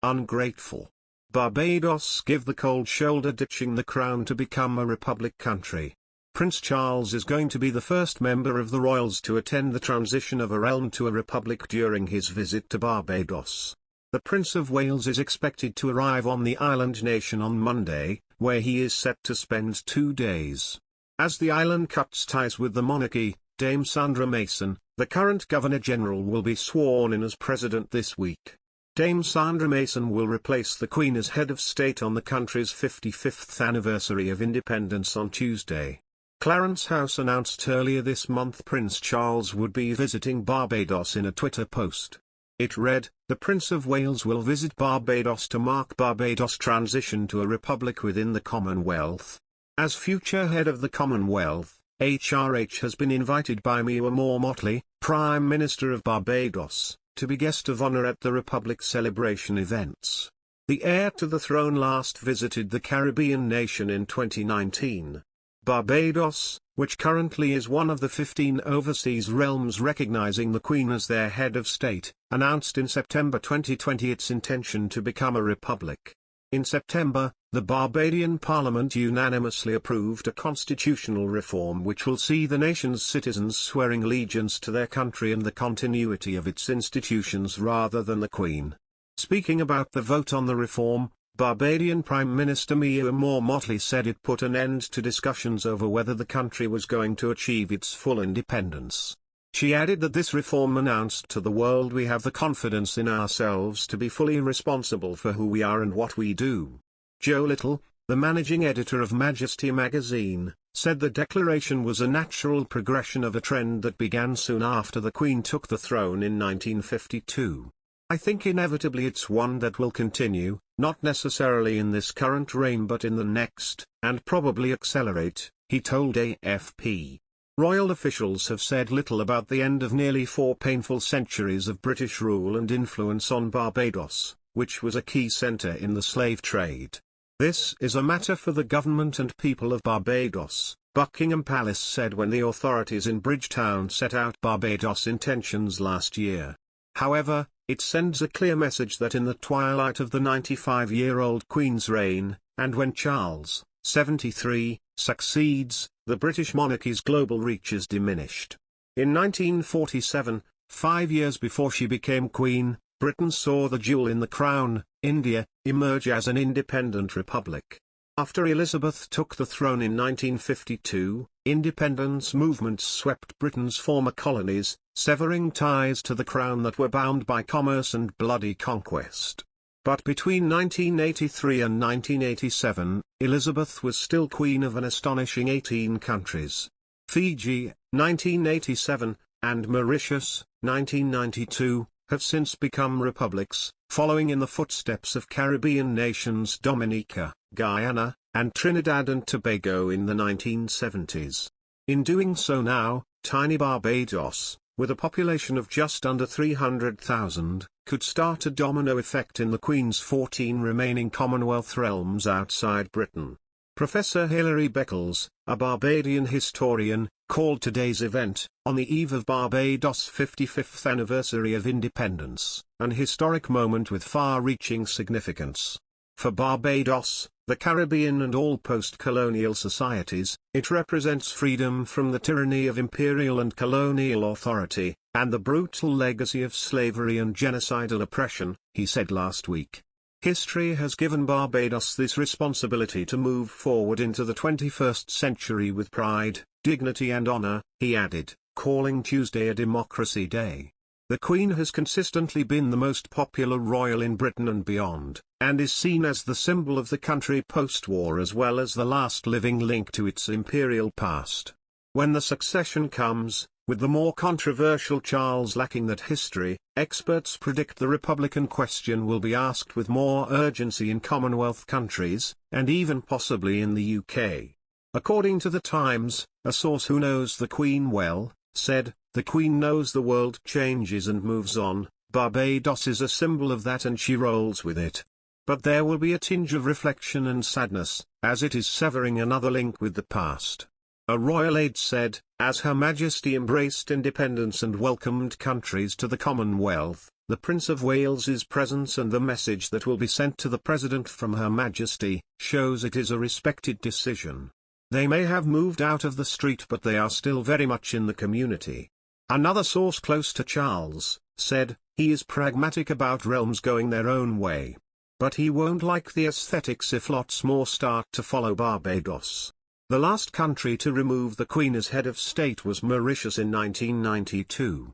ungrateful. Barbados give the cold shoulder, ditching the crown to become a republic country. Prince Charles is going to be the first member of the royals to attend the transition of a realm to a republic during his visit to Barbados. The Prince of Wales is expected to arrive on the island nation on Monday, where he is set to spend 2 days. As the island cuts ties with the monarchy, Dame Sandra Mason, the current Governor-General, will be sworn in as president this week. Dame Sandra Mason will replace the Queen as head of state on the country's 55th anniversary of independence on Tuesday. Clarence House announced earlier this month Prince Charles would be visiting Barbados in a Twitter post. It read, "The Prince of Wales will visit Barbados to mark Barbados' transition to a republic within the Commonwealth. As future head of the Commonwealth, HRH has been invited by Miwa Motley, Prime Minister of Barbados, to be guest of honor at the Republic celebration events." The heir to the throne last visited the Caribbean nation in 2019. Barbados, which currently is one of the 15 overseas realms recognizing the Queen as their head of state, announced in September 2020 its intention to become a republic. In September, the Barbadian Parliament unanimously approved a constitutional reform which will see the nation's citizens swearing allegiance to their country and the continuity of its institutions rather than the Queen. Speaking about the vote on the reform, Barbadian Prime Minister Miwa Motley said it put an end to discussions over whether the country was going to achieve its full independence. She added that this reform announced to the world we have the confidence in ourselves to be fully responsible for who we are and what we do. Joe Little, the managing editor of Majesty magazine, said the declaration was a natural progression of a trend that began soon after the Queen took the throne in 1952. "I think inevitably it's one that will continue, not necessarily in this current reign but in the next, and probably accelerate," he told AFP. Royal officials have said little about the end of nearly 4 painful centuries of British rule and influence on Barbados, which was a key centre in the slave trade. "This is a matter for the government and people of Barbados," Buckingham Palace said when the authorities in Bridgetown set out Barbados' intentions last year. However, it sends a clear message that in the twilight of the 95-year-old Queen's reign, and when Charles, 73, succeeds, the British monarchy's global reach is diminished. In 1947, 5 years before she became Queen, Britain saw the jewel in the crown, India, emerge as an independent republic. After Elizabeth took the throne in 1952, independence movements swept Britain's former colonies, severing ties to the crown that were bound by commerce and bloody conquest. But between 1983 and 1987, Elizabeth was still queen of an astonishing 18 countries. Fiji, 1987, and Mauritius, 1992, have since become republics, following in the footsteps of Caribbean nations Dominica, Guyana, and Trinidad and Tobago in the 1970s. In doing so now, tiny Barbados, with a population of just under 300,000, could start a domino effect in the Queen's 14 remaining Commonwealth realms outside Britain. Professor Hilary Beckles, a Barbadian historian, called today's event, on the eve of Barbados' 55th anniversary of independence, an historic moment with far-reaching significance. For Barbados, the Caribbean and all post-colonial societies, it represents freedom from the tyranny of imperial and colonial authority, and the brutal legacy of slavery and genocidal oppression, he said last week. History has given Barbados this responsibility to move forward into the 21st century with pride, dignity and honor, he added, calling Tuesday a Democracy Day. The Queen has consistently been the most popular royal in Britain and beyond, and is seen as the symbol of the country post-war as well as the last living link to its imperial past. When the succession comes, with the more controversial Charles lacking that history, experts predict the Republican question will be asked with more urgency in Commonwealth countries, and even possibly in the UK. According to The Times, a source who knows the Queen well, said, "The Queen knows the world changes and moves on, Barbados is a symbol of that and she rolls with it. But there will be a tinge of reflection and sadness, as it is severing another link with the past." A royal aide said, as Her Majesty embraced independence and welcomed countries to the Commonwealth, The Prince of Wales's presence and the message that will be sent to the President from Her Majesty, shows it is a respected decision. They may have moved out of the street, but they are still very much in the community. Another source close to Charles said, he is pragmatic about realms going their own way. But he won't like the aesthetics if lots more start to follow Barbados. The last country to remove the Queen as head of state was Mauritius in 1992.